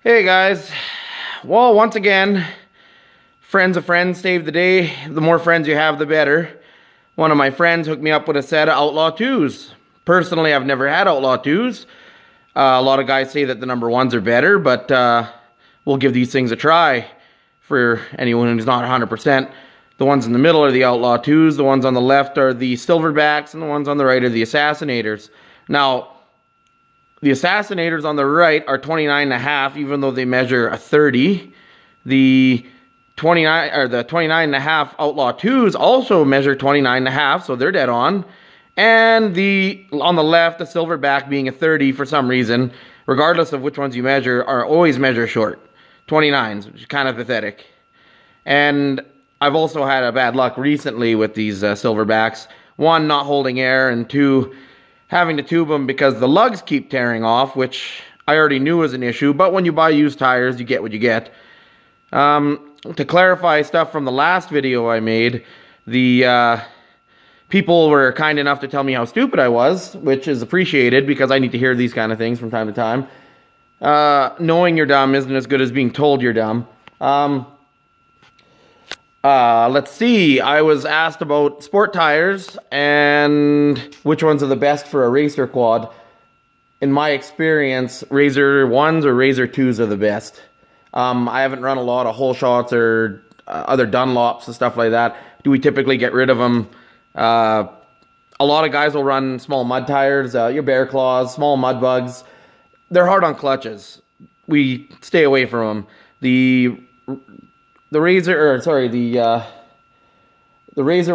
Hey guys, well, once again, friends of friends save the day. The more friends you have, the better. One of my friends hooked me up with a set of Outlaw 2s. Personally, I've never had Outlaw 2s. A lot of guys say that the number 1s are better, but we'll give these things a try. For anyone who's not 100%, the ones in the middle are the Outlaw 2s, the ones on the left are the Silverbacks, and the ones on the right are the Assassinators. Now, the Assassinators on the right are 29.5, even though they measure a 30. The 29.5 Outlaw 2s also measure 29.5, so they're dead on. And on the left, the Silverback being a 30 for some reason, regardless of which ones you measure, are always measure short. 29s, which is kind of pathetic. And I've also had a bad luck recently with these Silverbacks. One, not holding air, and two, having to tube them because the lugs keep tearing off, which I already knew was an issue, but when you buy used tires, you get what you get. To clarify stuff from the last video I made, the people were kind enough to tell me how stupid I was, which is appreciated because I need to hear these kind of things from time to time. Knowing you're dumb isn't as good as being told you're dumb. Let's see, I was asked about sport tires and which ones are the best for a racer quad. In my experience, Razor 1s or Razor 2s are the best. I haven't run a lot of hole shots or other Dunlops and stuff like that. Do we typically get rid of them? A lot of guys will run small mud tires, your Bear Claws, small mud bugs. They're hard on clutches. We stay away from them. The Razor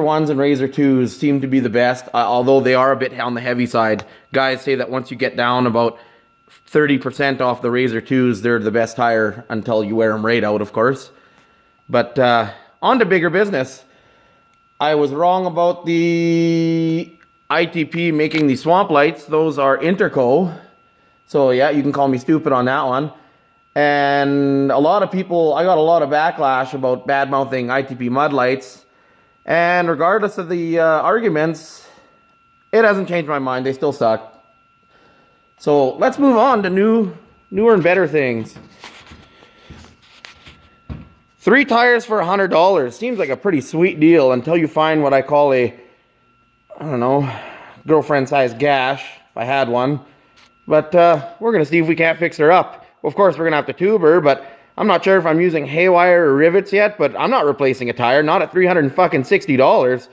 1s and Razor 2s seem to be the best, although they are a bit on the heavy side. Guys say that once you get down about 30% off the Razor 2s, they're the best tire until you wear them right out, of course. But on to bigger business. I was wrong about the ITP making the swamp lights. Those are Interco. So yeah, you can call me stupid on that one. And a lot of people, I got a lot of backlash about bad-mouthing ITP mud lights. And regardless of the arguments, it hasn't changed my mind. They still suck. So let's move on to newer and better things. 3 tires for $100. Seems like a pretty sweet deal until you find what I call a, I don't know, girlfriend-sized gash, if I had one. But we're going to see if we can't fix her up. Of course, we're going to have to tube her, but I'm not sure if I'm using haywire or rivets yet, but I'm not replacing a tire, not at $360.